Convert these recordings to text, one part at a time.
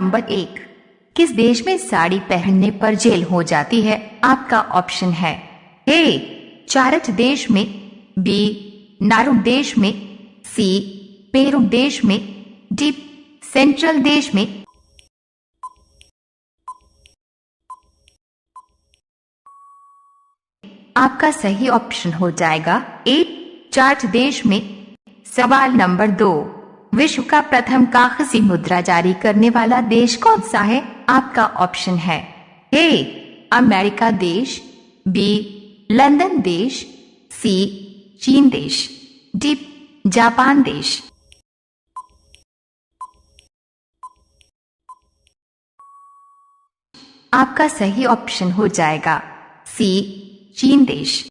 Number 1, किस देश में साड़ी पहनने पर जेल हो जाती है? आपका ऑप्शन है ए चारच देश में, बी नारू देश में, सी पेरू देश में, डी सेंट्रल देश में। आपका सही ऑप्शन हो जाएगा ए चार्ट देश में। सवाल नंबर 2, विश्व का प्रथम कागजी मुद्रा जारी करने वाला देश कौन सा है? आपका ऑप्शन है ए अमेरिका देश, बी लंदन देश, सी चीन देश, डी जापान देश। आपका सही ऑप्शन हो जाएगा सी चीन देश।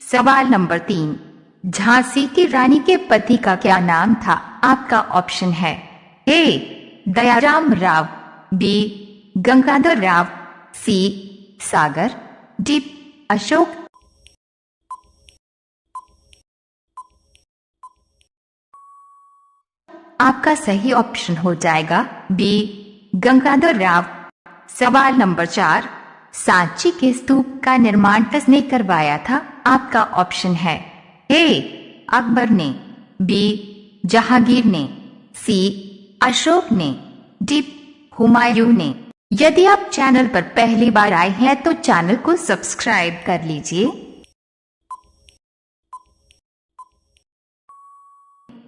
सवाल नंबर 3, झांसी की रानी के पति का क्या नाम था? आपका ऑप्शन है ए दयाराम राव, बी गंगाधर राव, सी सागर, डी अशोक। आपका सही ऑप्शन हो जाएगा बी गंगाधर राव। सवाल नंबर 4, सांची के स्तूप का निर्माण किसने करवाया था? आपका ऑप्शन है ए अकबर ने, बी जहांगीर ने, सी अशोक ने, डी हुमायूं ने। यदि आप चैनल पर पहली बार आए हैं तो चैनल को सब्सक्राइब कर लीजिए।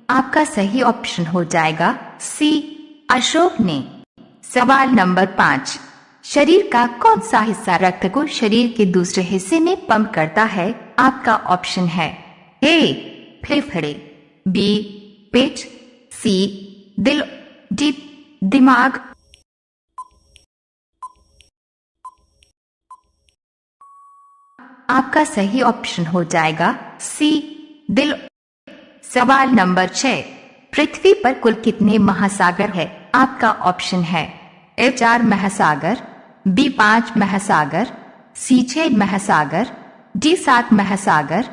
आपका सही ऑप्शन हो जाएगा सी अशोक ने। सवाल नंबर 5, शरीर का कौन सा हिस्सा रक्त को शरीर के दूसरे हिस्से में पंप करता है? आपका ऑप्शन है ए फेफड़े, बी पेट, सी दिल, डी दिमाग। आपका सही ऑप्शन हो जाएगा सी दिल। सवाल नंबर 6, पृथ्वी पर कुल कितने महासागर है? आपका ऑप्शन है ए 4 महासागर, बी 5 महासागर, सी 6 महासागर, डी 7 महासागर।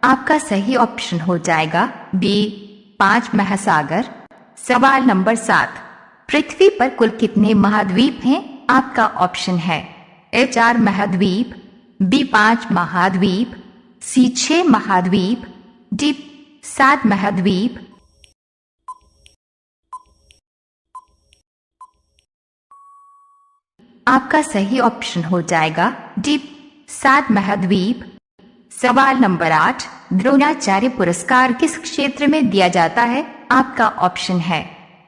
आपका सही ऑप्शन हो जाएगा बी 5 महासागर। सवाल नंबर 7, पृथ्वी पर कुल कितने महाद्वीप हैं? आपका ऑप्शन है ए 4 महाद्वीप, बी 5 महाद्वीप, सी 6 महाद्वीप, डी 7 महाद्वीप। आपका सही ऑप्शन हो जाएगा डी 7 महाद्वीप। सवाल नंबर 8, द्रोणाचार्य पुरस्कार किस क्षेत्र में दिया जाता है? आपका ऑप्शन है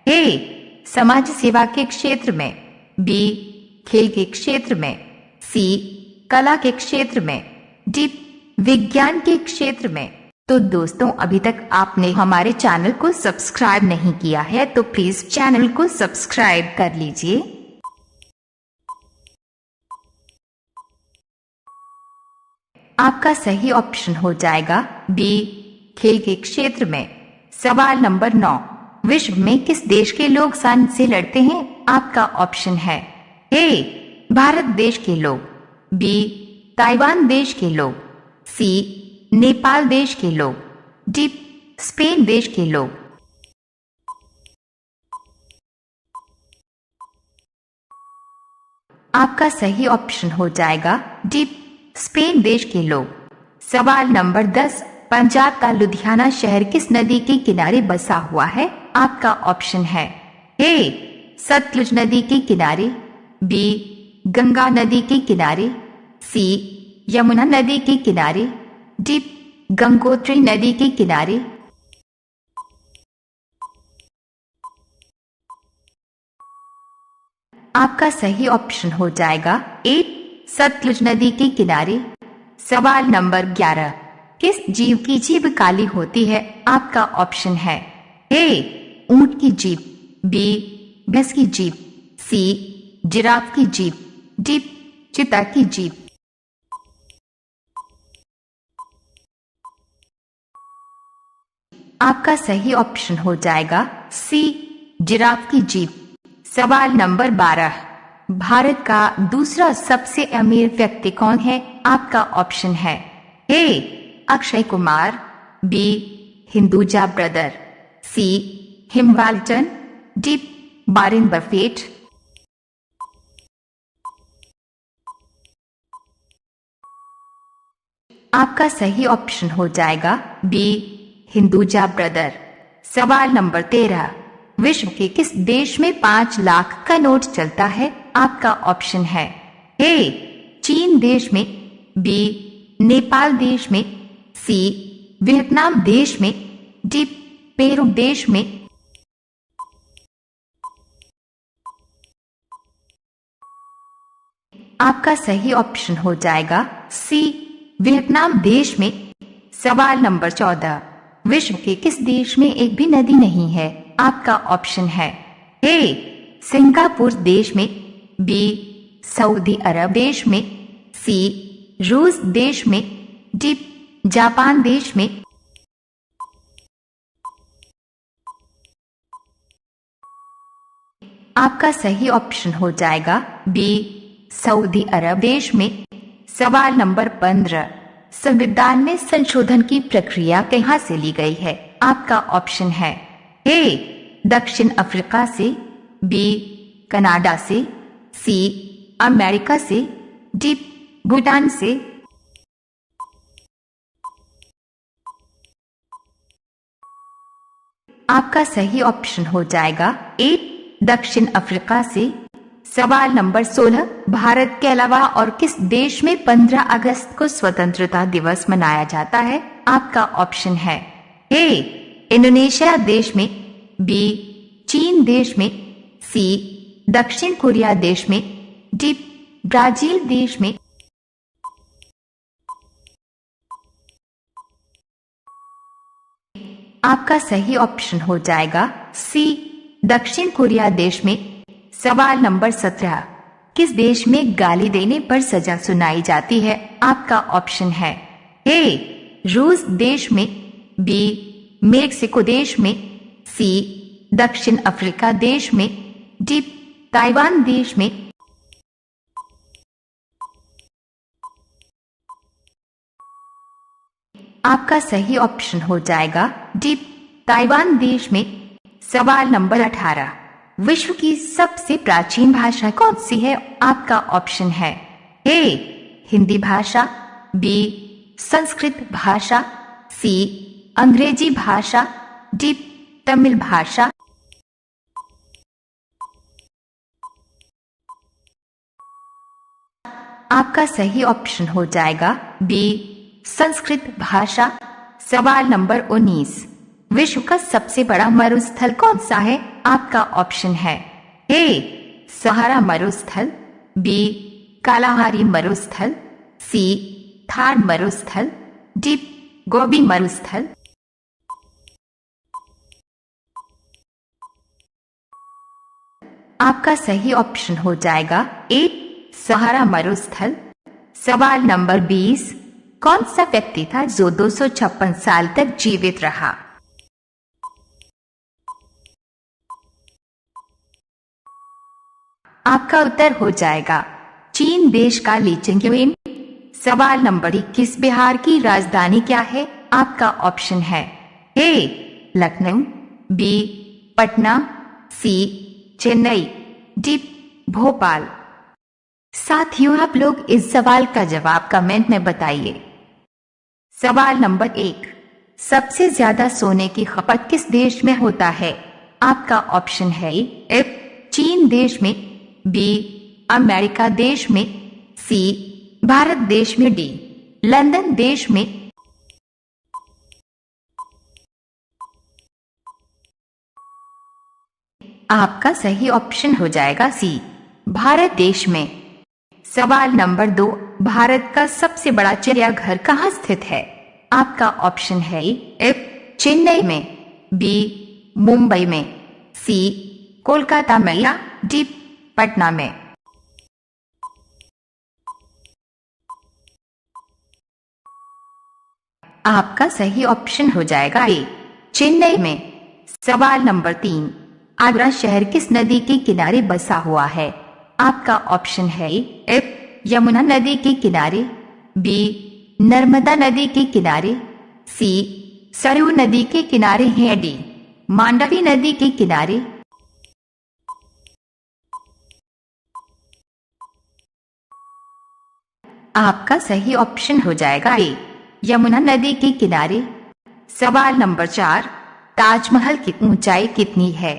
ए समाज सेवा के क्षेत्र में, बी खेल के क्षेत्र में, सी कला के क्षेत्र में, डी विज्ञान के क्षेत्र में। तो दोस्तों, अभी तक आपने हमारे चैनल को सब्सक्राइब नहीं किया है तो प्लीज चैनल को सब्सक्राइब कर लीजिए। आपका सही ऑप्शन हो जाएगा बी खेल के क्षेत्र में। सवाल नंबर 9, विश्व में किस देश के लोग सन से लड़ते हैं? आपका ऑप्शन है ए भारत देश के लोग, बी ताइवान देश के लोग, सी नेपाल देश के लोग, डी स्पेन देश के लोग। आपका सही ऑप्शन हो जाएगा डी स्पेन देश के लोग। सवाल नंबर 10, पंजाब का लुधियाना शहर किस नदी के किनारे बसा हुआ है? आपका ऑप्शन है ए सतलुज नदी के किनारे, बी गंगा नदी के किनारे, सी यमुना नदी के किनारे, डी गंगोत्री नदी के किनारे। आपका सही ऑप्शन हो जाएगा ए सतलुज नदी के किनारे। सवाल नंबर 11, किस जीव की जीभ काली होती है? आपका ऑप्शन है ए ऊंट की जीभ, बी भैंस की जीभ, सी जिराफ की जीभ, डी चीता की जीभ। आपका सही ऑप्शन हो जाएगा सी जिराफ की जीभ। सवाल नंबर 12, भारत का दूसरा सबसे अमीर व्यक्ति कौन है? आपका ऑप्शन है ए अक्षय कुमार, बी हिंदुजा ब्रदर, सी हिमवाल्टन, डी वारेन बफेट। आपका सही ऑप्शन हो जाएगा बी हिंदुजा ब्रदर। सवाल नंबर 13, विश्व के किस देश में 5 लाख का नोट चलता है? आपका ऑप्शन है ए चीन देश में, बी नेपाल देश में, सी वियतनाम देश में, डी पेरू देश में। आपका सही ऑप्शन हो जाएगा सी वियतनाम देश में। सवाल नंबर 14, विश्व के किस देश में एक भी नदी नहीं है? आपका ऑप्शन है ए सिंगापुर देश में, बी सऊदी अरब देश में, सी रूस देश में, डी जापान देश में। आपका सही ऑप्शन हो जाएगा बी सऊदी अरब देश में। सवाल नंबर 15, संविधान में संशोधन की प्रक्रिया कहां से ली गई है? आपका ऑप्शन है ए दक्षिण अफ्रीका से, बी कनाडा से, सी अमेरिका से, डी भूटान से। आपका सही ऑप्शन हो जाएगा ए दक्षिण अफ्रीका से। सवाल नंबर 16, भारत के अलावा और किस देश में 15 अगस्त को स्वतंत्रता दिवस मनाया जाता है? आपका ऑप्शन है ए इंडोनेशिया देश में, बी चीन देश में, सी दक्षिण कोरिया देश में, डी ब्राजील देश में। आपका सही ऑप्शन हो जाएगा सी दक्षिण कोरिया देश में। सवाल नंबर 17, किस देश में गाली देने पर सजा सुनाई जाती है? आपका ऑप्शन है ए रूस देश में, बी मेक्सिको देश में, सी दक्षिण अफ्रीका देश में, डी ताइवान देश में। आपका सही ऑप्शन हो जाएगा डी ताइवान देश में। सवाल नंबर 18, विश्व की सबसे प्राचीन भाषा कौन सी है? आपका ऑप्शन है ए हिंदी भाषा, बी संस्कृत भाषा, सी अंग्रेजी भाषा, डी तमिल भाषा। आपका सही ऑप्शन हो जाएगा बी संस्कृत भाषा। सवाल नंबर 19, विश्व का सबसे बड़ा मरुस्थल कौन सा है? आपका ऑप्शन है ए सहारा मरुस्थल, बी कालाहारी मरुस्थल, सी थार मरुस्थल, डी गोबी मरुस्थल। आपका सही ऑप्शन हो जाएगा ए सहारा मरुस्थल। सवाल नंबर 20, कौन सा व्यक्ति था जो 256 साल तक जीवित रहा? आपका उत्तर हो जाएगा चीन देश का ली चिंगुएन। सवाल नंबर 21, बिहार की राजधानी क्या है? आपका ऑप्शन है ए लखनऊ, बी पटना, सी चेन्नई, डी भोपाल। साथियों, आप लोग इस सवाल का जवाब कमेंट में बताइए। सवाल नंबर 1, सबसे ज्यादा सोने की खपत किस देश में होता है? आपका ऑप्शन है ए चीन देश में, बी अमेरिका देश में, सी भारत देश में, डी लंदन देश में। आपका सही ऑप्शन हो जाएगा सी भारत देश में। सवाल नंबर 2, भारत का सबसे बड़ा चिड़ियाघर कहाँ स्थित है? आपका ऑप्शन है ए चेन्नई में, बी मुंबई में, सी कोलकाता में, या डी पटना में। आपका सही ऑप्शन हो जाएगा ए चेन्नई में। सवाल नंबर 3, आगरा शहर किस नदी के किनारे बसा हुआ है? आपका ऑप्शन है ए यमुना नदी के किनारे, बी नर्मदा नदी के किनारे, सी सरयू नदी के किनारे है, डी मांडवी नदी के किनारे। आपका सही ऑप्शन हो जाएगा ए यमुना नदी के किनारे। सवाल नंबर 4, ताजमहल की ऊंचाई कितनी है?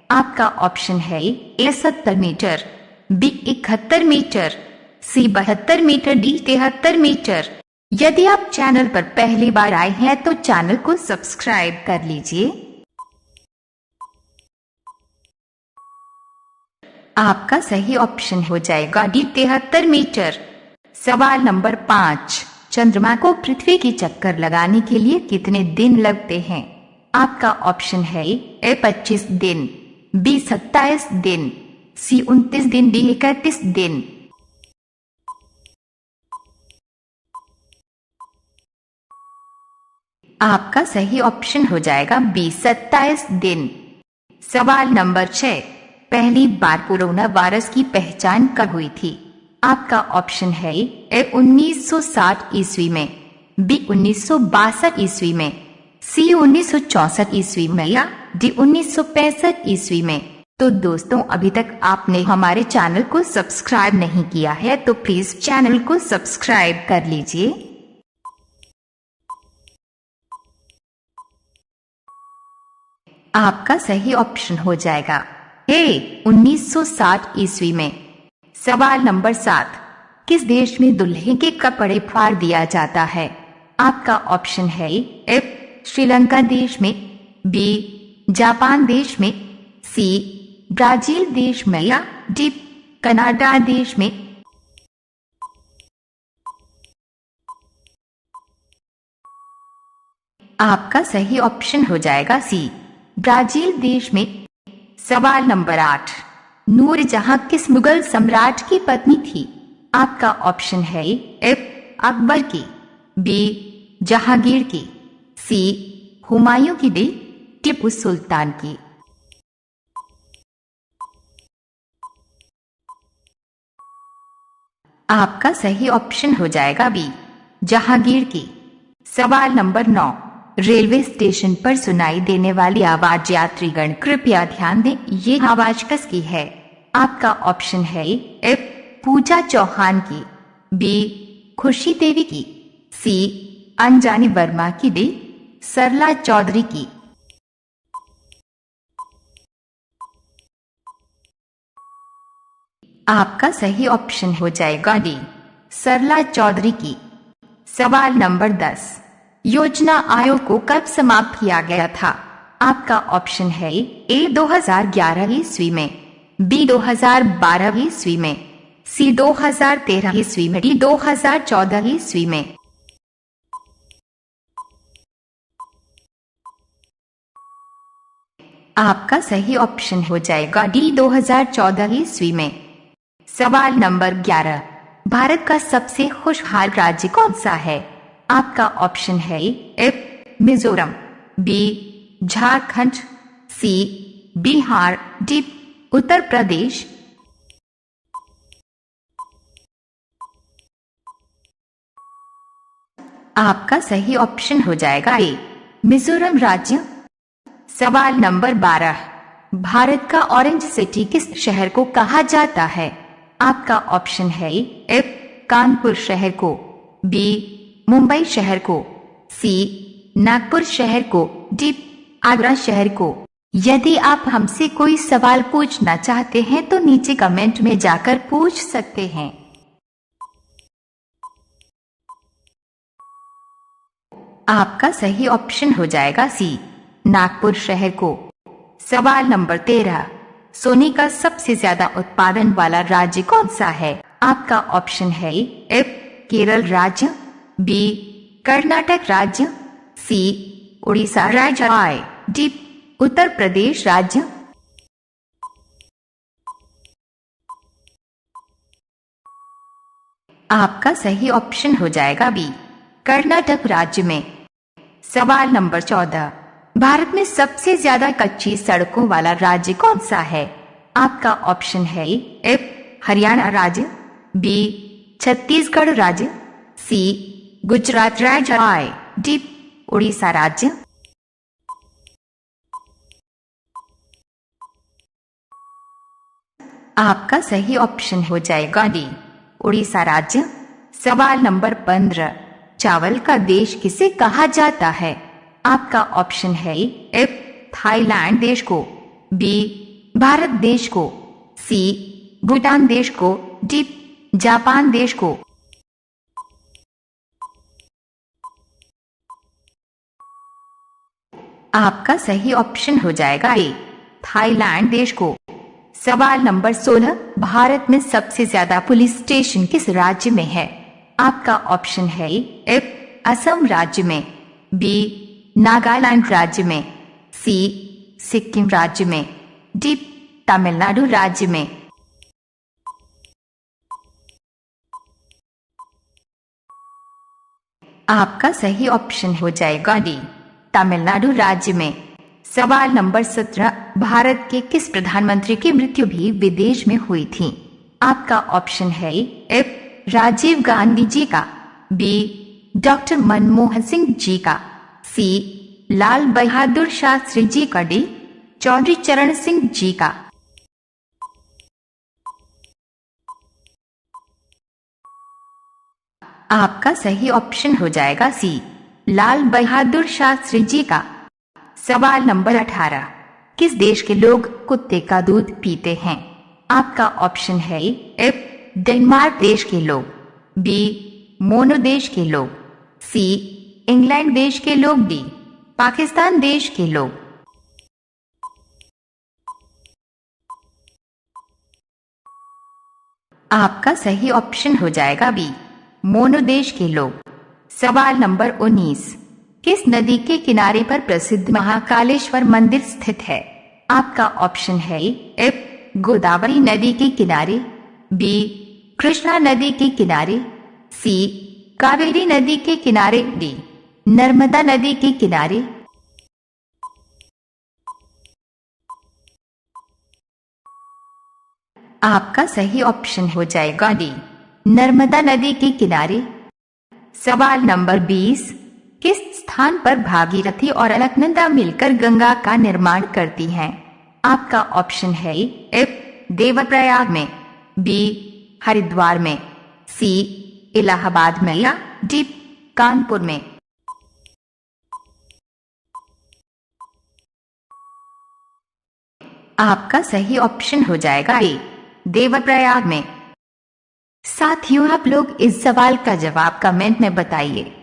आपका ऑप्शन है ए 70 मीटर, बी 71 मीटर, सी 72 मीटर, डी 73 मीटर। यदि आप चैनल पर पहली बार आए हैं तो चैनल को सब्सक्राइब कर लीजिए। आपका सही ऑप्शन हो जाएगा डी 73 मीटर। सवाल नंबर 5, चंद्रमा को पृथ्वी की चक्कर लगाने के लिए कितने दिन लगते हैं? आपका ऑप्शन है ए 25 दिन, बी 27 दिन, सी 29 दिन, डी 31 दिन। आपका सही ऑप्शन हो जाएगा बी 27 दिन। सवाल नंबर 6, पहली बार कोरोना वायरस की पहचान कब हुई थी? आपका ऑप्शन है ए 1960 ईस्वी में, बी 1962 ईस्वी में, सी 1964 ईस्वी में, या डी 1965 ईस्वी में। तो दोस्तों, अभी तक आपने हमारे चैनल को सब्सक्राइब नहीं किया है तो प्लीज चैनल को सब्सक्राइब कर लीजिए। आपका सही ऑप्शन हो जाएगा ए 1960 ईस्वी में। सवाल नंबर 7, किस देश में दूल्हे के कपड़े फाड़ दिया जाता है? आपका ऑप्शन है ए श्रीलंका देश में, बी जापान देश में, सी ब्राजील देश में, या डी कनाडा देश में। आपका सही ऑप्शन हो जाएगा सी ब्राजील देश में। सवाल नंबर 8, नूरजहां किस मुगल सम्राट की पत्नी थी? आपका ऑप्शन है ए अकबर की, बी जहांगीर की, सी हुमायूं की, डी टीपू सुल्तान की। आपका सही ऑप्शन हो जाएगा बी जहांगीर की। सवाल नंबर 9, रेलवे स्टेशन पर सुनाई देने वाली आवाज यात्रीगण कृपया ध्यान दें, ये आवाज किसकी है? आपका ऑप्शन है ए पूजा चौहान की, बी खुशी देवी की, सी अंजानी वर्मा की, डी सरला चौधरी की। आपका सही ऑप्शन हो जाएगा डी सरला चौधरी की। सवाल नंबर 10, योजना आयोग को कब समाप्त किया गया था? आपका ऑप्शन है ए 2011 ईस्वी में, बी 2012 ईस्वी में, सी 2013 ईस्वी में, डी 2014 ईस्वी में। आपका सही ऑप्शन हो जाएगा डी 2014 ईस्वी में। सवाल नंबर 11, भारत का सबसे खुशहाल राज्य कौन सा है? आपका ऑप्शन है ए मिजोरम, बी झारखंड, सी बिहार, डी उत्तर प्रदेश। आपका सही ऑप्शन हो जाएगा ए मिजोरम राज्य। सवाल नंबर 12, भारत का ऑरेंज सिटी किस शहर को कहा जाता है? आपका ऑप्शन है ए कानपुर शहर को, बी मुंबई शहर को, सी नागपुर शहर को, डी आगरा शहर को। यदि आप हमसे कोई सवाल पूछना चाहते हैं तो नीचे कमेंट में जाकर पूछ सकते हैं। आपका सही ऑप्शन हो जाएगा सी नागपुर शहर को। सवाल नंबर 13, सोने का सबसे ज्यादा उत्पादन वाला राज्य कौन सा है? आपका ऑप्शन है ए केरल राज्य, बी कर्नाटक राज्य, सी उड़ीसा राज्य, डी उत्तर प्रदेश राज्य। आपका सही ऑप्शन हो जाएगा बी कर्नाटक राज्य में। सवाल नंबर 14, भारत में सबसे ज्यादा कच्ची सड़कों वाला राज्य कौन सा है? आपका ऑप्शन है ए हरियाणा राज्य, बी छत्तीसगढ़ राज्य, सी गुजरात राज्य, डी उड़ीसा राज्य। आपका सही ऑप्शन हो जाएगा डी, उड़ीसा राज्य। सवाल नंबर 15, चावल का देश किसे कहा जाता है? आपका ऑप्शन है एफ, थाईलैंड देश को, बी, भारत देश को, सी, भूटान देश को, डी, जापान देश को। आपका सही ऑप्शन हो जाएगा ए, थाईलैंड देश को। सवाल नंबर 16, भारत में सबसे ज्यादा पुलिस स्टेशन किस राज्य में है? आपका ऑप्शन है एफ, असम राज्य में, बी, नागालैंड राज्य में, सी, सिक्किम राज्य में, डी, तमिलनाडु राज्य में। आपका सही ऑप्शन हो जाएगा डी, तमिलनाडु राज्य में। सवाल नंबर 17, भारत के किस प्रधानमंत्री की मृत्यु भी विदेश में हुई थी? आपका ऑप्शन है एफ, राजीव गांधी जी का, बी, डॉक्टर मनमोहन सिंह जी का, सी, लाल बहादुर शास्त्री जी का, डी, चौधरी चरण सिंह जी का। आपका सही ऑप्शन हो जाएगा सी, लाल बहादुर शास्त्री जी का। सवाल नंबर 18, किस देश के लोग कुत्ते का दूध पीते हैं? आपका ऑप्शन है एफ, डेनमार्क देश के लोग, बी, मोनो देश के लोग, सी, इंग्लैंड देश के लोग, डी, पाकिस्तान देश के लोग। आपका सही ऑप्शन हो जाएगा बी, मोनो देश के लोग। सवाल नंबर 19, किस नदी के किनारे पर प्रसिद्ध महाकालेश्वर मंदिर स्थित है? आपका ऑप्शन है एफ, गोदावरी नदी के किनारे, बी, कृष्णा नदी के किनारे, सी, कावेरी नदी के किनारे, डी, नर्मदा नदी के किनारे। आपका सही ऑप्शन हो जाएगा डी, नर्मदा नदी के किनारे। सवाल नंबर 20, किस स्थान पर भागीरथी और अलकनंदा मिलकर गंगा का निर्माण करती हैं? आपका ऑप्शन है एफ, देवप्रयाग में, बी, हरिद्वार में, सी, इलाहाबाद में, या डी, कानपुर में। आपका सही ऑप्शन हो जाएगा ए, देवप्रयाग में। साथियों, आप लोग इस सवाल का जवाब कमेंट में बताइए।